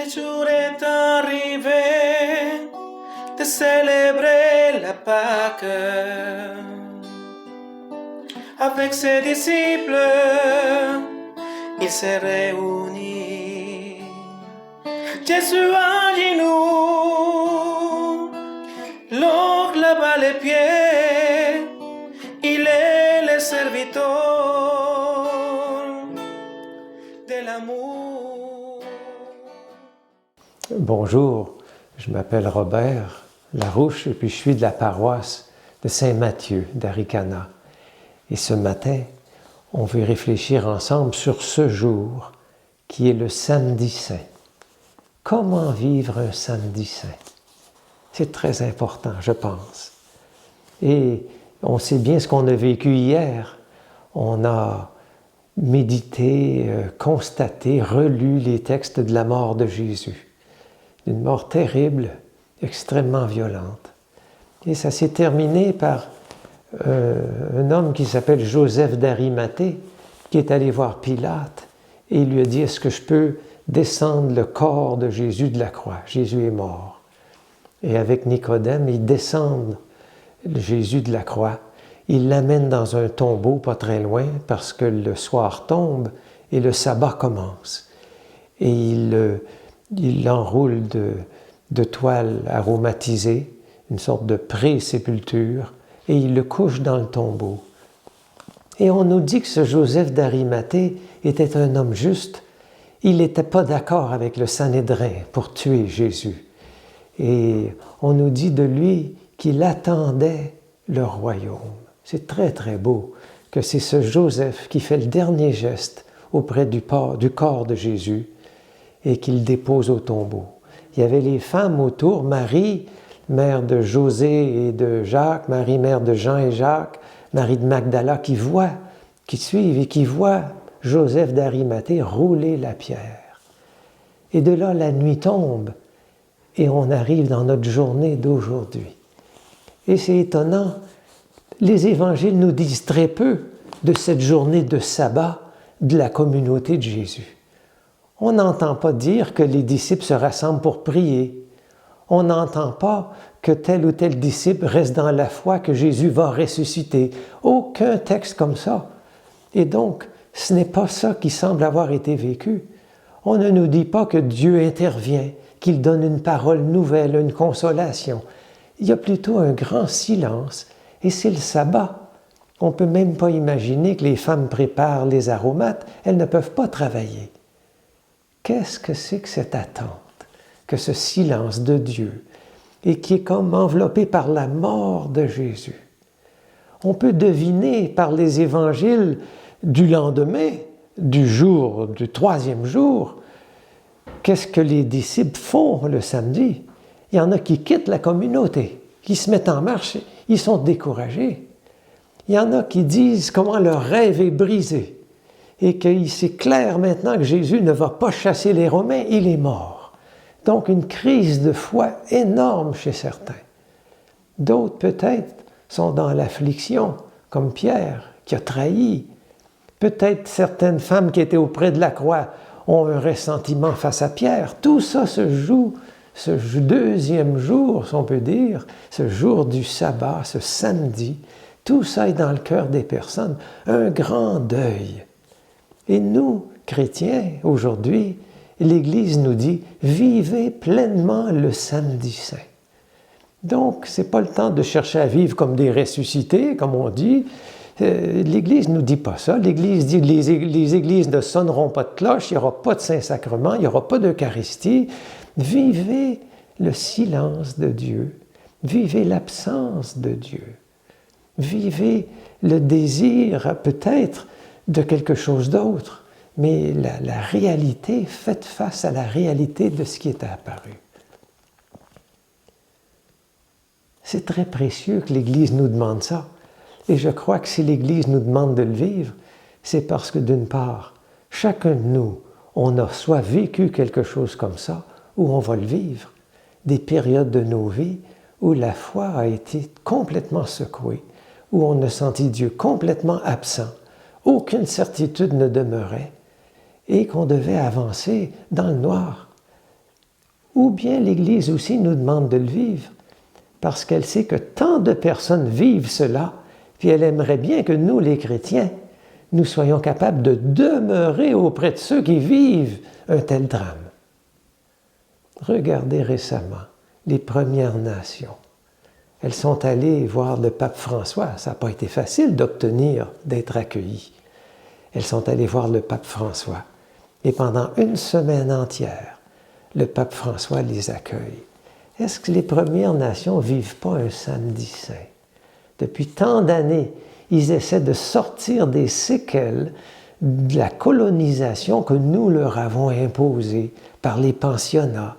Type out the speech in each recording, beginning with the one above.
jour est arrivé de célébrer la Pâque avec ses disciples. Il s'est réuni. Jésus à genoux, l'or lava les pieds. Il est le serviteur de l'amour. Bonjour, je m'appelle Robert Larouche et puis je suis de la paroisse de Saint-Mathieu d'Aricana. Et ce matin, on veut réfléchir ensemble sur ce jour qui est le samedi saint. Comment vivre un samedi saint? C'est très important, je pense. Et on sait bien ce qu'on a vécu hier. On a médité, constaté, relu les textes de la mort de Jésus. Une mort terrible, extrêmement violente. Et ça s'est terminé par un homme qui s'appelle Joseph d'Arimathée, qui est allé voir Pilate et il lui a dit « Est-ce que je peux descendre le corps de Jésus de la croix? Jésus est mort. » Et avec Nicodème, ils descendent Jésus de la croix. Ils l'amènent dans un tombeau pas très loin parce que le soir tombe et le sabbat commence. Et il l'enroule de toile aromatisée, une sorte de pré-sépulture, et il le couche dans le tombeau. Et on nous dit que ce Joseph d'Arimathée était un homme juste. Il n'était pas d'accord avec le Sanhédrin pour tuer Jésus. Et on nous dit de lui qu'il attendait le royaume. C'est très, très beau que c'est ce Joseph qui fait le dernier geste auprès du corps de Jésus et qu'il dépose au tombeau. Il y avait les femmes autour, Marie, mère de José et de Jacques, Marie, mère de Jean et Jacques, Marie de Magdala, qui suivent et qui voient Joseph d'Arimathée rouler la pierre. Et de là, la nuit tombe et on arrive dans notre journée d'aujourd'hui. Et c'est étonnant, les évangiles nous disent très peu de cette journée de sabbat de la communauté de Jésus. On n'entend pas dire que les disciples se rassemblent pour prier. On n'entend pas que tel ou tel disciple reste dans la foi que Jésus va ressusciter. Aucun texte comme ça. Et donc, ce n'est pas ça qui semble avoir été vécu. On ne nous dit pas que Dieu intervient, qu'il donne une parole nouvelle, une consolation. Il y a plutôt un grand silence, et c'est le sabbat. On ne peut même pas imaginer que les femmes préparent les aromates, elles ne peuvent pas travailler. Qu'est-ce que c'est que cette attente? Que ce silence de Dieu, et qui est comme enveloppé par la mort de Jésus. On peut deviner par les évangiles du lendemain, du troisième jour, qu'est-ce que les disciples font le samedi. Il y en a qui quittent la communauté, qui se mettent en marche, ils sont découragés. Il y en a qui disent comment leur rêve est brisé, et que c'est clair maintenant que Jésus ne va pas chasser les Romains, il est mort. Donc, une crise de foi énorme chez certains. D'autres, peut-être, sont dans l'affliction, comme Pierre, qui a trahi. Peut-être certaines femmes qui étaient auprès de la croix ont un ressentiment face à Pierre. Tout ça se joue ce deuxième jour, si on peut dire, ce jour du sabbat, ce samedi. Tout ça est dans le cœur des personnes. Un grand deuil. Et nous, chrétiens, aujourd'hui, l'Église nous dit « Vivez pleinement le samedi saint ». Donc, ce n'est pas le temps de chercher à vivre comme des ressuscités, comme on dit. L'Église ne nous dit pas ça. L'Église dit que les églises ne sonneront pas de cloche, il n'y aura pas de Saint-Sacrement, il n'y aura pas d'Eucharistie. Vivez le silence de Dieu. Vivez l'absence de Dieu. Vivez le désir, peut-être, de quelque chose d'autre. Mais la réalité, faites face à la réalité de ce qui est apparu. C'est très précieux que l'Église nous demande ça. Et je crois que si l'Église nous demande de le vivre, c'est parce que d'une part, chacun de nous, on a soit vécu quelque chose comme ça, ou on va le vivre. Des périodes de nos vies où la foi a été complètement secouée, où on a senti Dieu complètement absent, aucune certitude ne demeurait, et qu'on devait avancer dans le noir. ou bien l'Église aussi nous demande de le vivre, parce qu'elle sait que tant de personnes vivent cela, puis elle aimerait bien que nous, les chrétiens, nous soyons capables de demeurer auprès de ceux qui vivent un tel drame. Regardez récemment les Premières Nations. Elles sont allées voir le pape François. Ça n'a pas été facile d'obtenir d'être accueillies. Elles sont allées voir le pape François. Et pendant une semaine entière, le pape François les accueille. Est-ce que les Premières Nations ne vivent pas un samedi saint? Depuis tant d'années, ils essaient de sortir des séquelles de la colonisation que nous leur avons imposée par les pensionnats,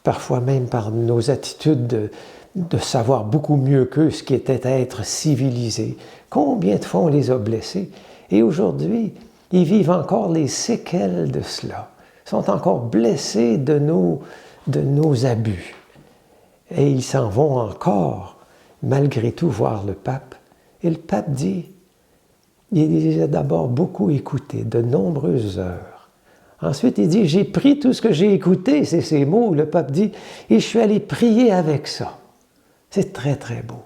parfois même par nos attitudes de savoir beaucoup mieux qu'eux ce qui était être civilisé. Combien de fois on les a blessés? Et aujourd'hui, ils vivent encore les séquelles de cela. Ils sont encore blessés de nos abus. Et ils s'en vont encore, malgré tout, voir le pape. Et le pape dit, il les a d'abord beaucoup écoutés, de nombreuses heures. Ensuite, il dit, j'ai pris tout ce que j'ai écouté, c'est ces mots, le pape dit, et je suis allé prier avec ça. C'est très, très beau.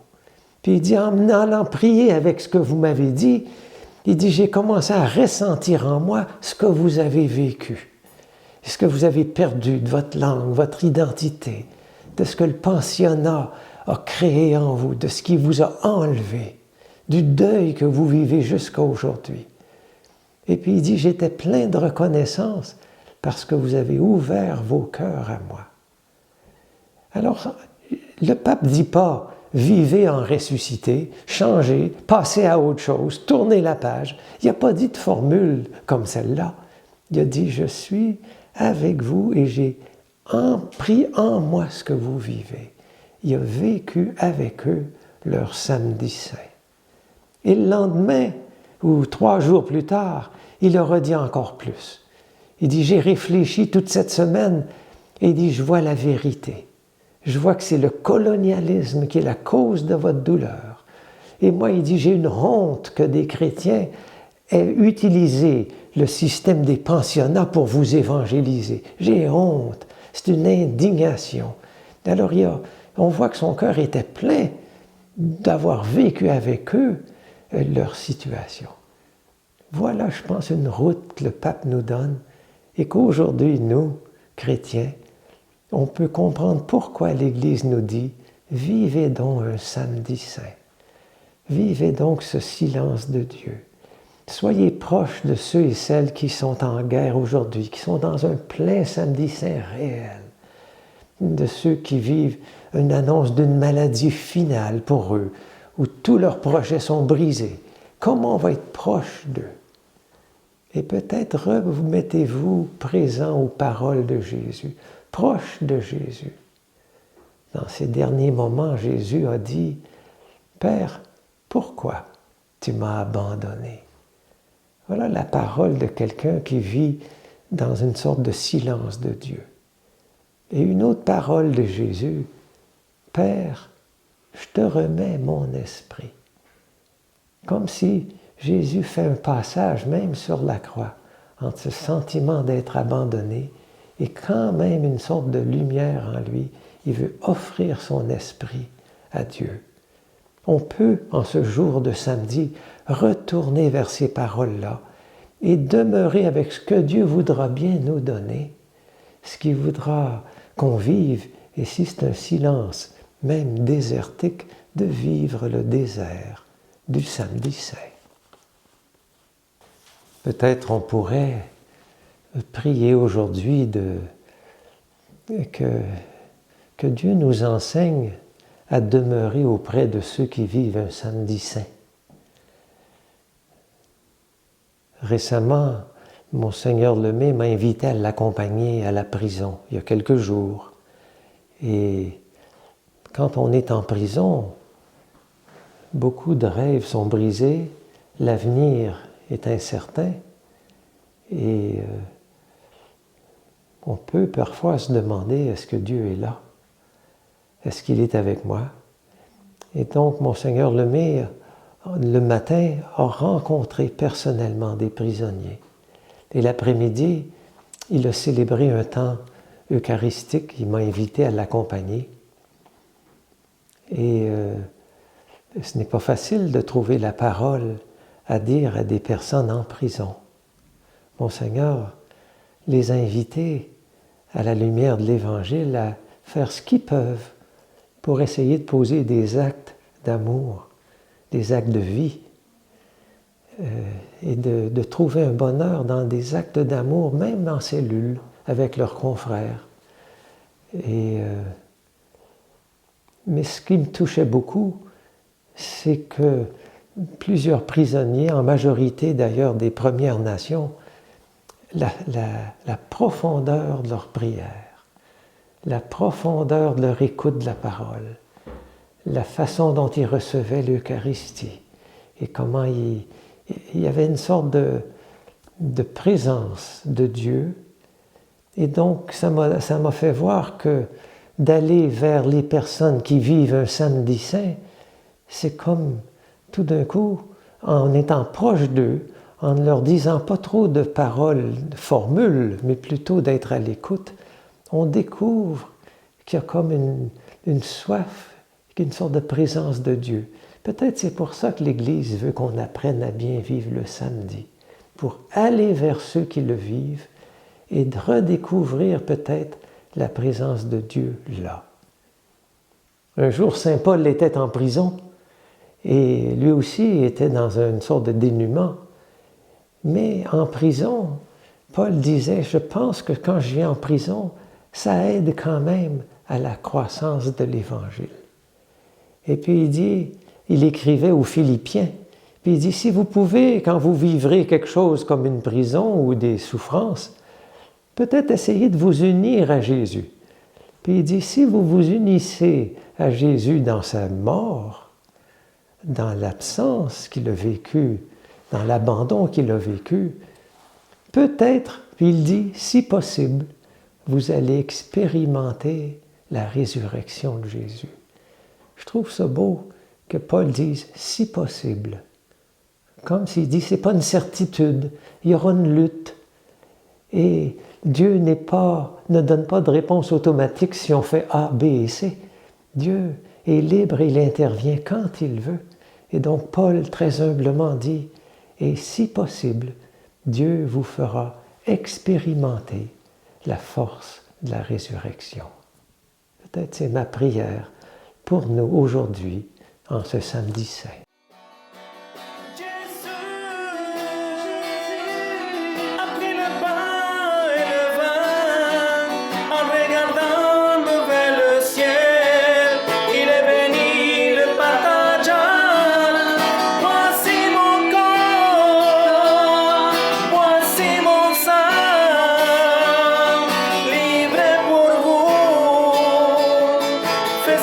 Puis il dit, en allant prier avec ce que vous m'avez dit, il dit, j'ai commencé à ressentir en moi ce que vous avez vécu, ce que vous avez perdu de votre langue, votre identité, de ce que le pensionnat a créé en vous, de ce qui vous a enlevé, du deuil que vous vivez jusqu'à aujourd'hui. Et puis il dit, j'étais plein de reconnaissance parce que vous avez ouvert vos cœurs à moi. Alors, le pape ne dit pas, vivez en ressuscité, changez, passez à autre chose, tournez la page. Il n'a pas dit de formule comme celle-là. Il a dit, je suis avec vous et j'ai pris en moi ce que vous vivez. Il a vécu avec eux leur samedi saint. Et le lendemain, ou 3 jours plus tard, il leur a dit encore plus. Il dit, j'ai réfléchi toute cette semaine et il dit, je vois la vérité. Je vois que c'est le colonialisme qui est la cause de votre douleur. Et moi, il dit, j'ai une honte que des chrétiens aient utilisé le système des pensionnats pour vous évangéliser. J'ai honte. C'est une indignation. Alors, on voit que son cœur était plein d'avoir vécu avec eux leur situation. Voilà, je pense, une route que le pape nous donne et qu'aujourd'hui, nous, chrétiens, on peut comprendre pourquoi l'Église nous dit « Vivez donc un samedi saint. Vivez donc ce silence de Dieu. Soyez proches de ceux et celles qui sont en guerre aujourd'hui, qui sont dans un plein samedi saint réel, de ceux qui vivent une annonce d'une maladie finale pour eux, où tous leurs projets sont brisés. Comment on va être proche d'eux? Et peut-être vous mettez-vous présent aux paroles de Jésus, proche de Jésus. Dans ces derniers moments, Jésus a dit, « Père, pourquoi tu m'as abandonné? » Voilà la parole de quelqu'un qui vit dans une sorte de silence de Dieu. Et une autre parole de Jésus, « Père, je te remets mon esprit. » Comme si Jésus fait un passage, même sur la croix, entre ce sentiment d'être abandonné et quand même une sorte de lumière en lui. Il veut offrir son esprit à Dieu. On peut, en ce jour de samedi, retourner vers ces paroles-là et demeurer avec ce que Dieu voudra bien nous donner, ce qu'il voudra qu'on vive, et si c'est un silence, même désertique, de vivre le désert du samedi saint. Peut-être on pourrait prier aujourd'hui que Dieu nous enseigne à demeurer auprès de ceux qui vivent un samedi saint. Récemment, Monseigneur Lemay m'a invité à l'accompagner à la prison, il y a quelques jours. Et quand on est en prison, beaucoup de rêves sont brisés, l'avenir est incertain et on peut parfois se demander, est-ce que Dieu est là? Est-ce qu'il est avec moi? Et donc, Monseigneur Lemay, le matin, a rencontré personnellement des prisonniers. Et l'après-midi, il a célébré un temps eucharistique. Il m'a invité à l'accompagner. Et ce n'est pas facile de trouver la parole à dire à des personnes en prison. Monseigneur les a invités à la lumière de l'Évangile à faire ce qu'ils peuvent pour essayer de poser des actes d'amour, des actes de vie, et de trouver un bonheur dans des actes d'amour, même en cellule, avec leurs confrères. Mais ce qui me touchait beaucoup, c'est que plusieurs prisonniers, en majorité d'ailleurs des Premières Nations, la profondeur de leur prière, la profondeur de leur écoute de la parole, la façon dont ils recevaient l'Eucharistie et comment il y avait une sorte de présence de Dieu. Et donc, ça m'a fait voir que d'aller vers les personnes qui vivent un samedi saint, c'est comme tout d'un coup, en étant proche d'eux, en ne leur disant pas trop de paroles, de formules, mais plutôt d'être à l'écoute, on découvre qu'il y a comme une soif, une sorte de présence de Dieu. Peut-être c'est pour ça que l'Église veut qu'on apprenne à bien vivre le samedi, pour aller vers ceux qui le vivent et de redécouvrir peut-être la présence de Dieu là. Un jour, Saint Paul était en prison et lui aussi était dans une sorte de dénuement. Mais en prison, Paul disait, je pense que quand je viens en prison, ça aide quand même à la croissance de l'Évangile. Et puis il écrivait aux Philippiens, puis il dit, si vous pouvez, quand vous vivrez quelque chose comme une prison ou des souffrances, peut-être essayer de vous unir à Jésus. Puis il dit, si vous vous unissez à Jésus dans sa mort, dans l'absence qu'il a vécue, dans l'abandon qu'il a vécu, peut-être, puis il dit, si possible, vous allez expérimenter la résurrection de Jésus. Je trouve ça beau que Paul dise, si possible. Comme s'il dit, ce n'est pas une certitude, il y aura une lutte. Et Dieu ne donne pas de réponse automatique si on fait A, B et C. Dieu est libre et il intervient quand il veut. Et donc Paul très humblement dit, et si possible, Dieu vous fera expérimenter la force de la résurrection. Peut-être c'est ma prière pour nous aujourd'hui, en ce samedi saint. Fais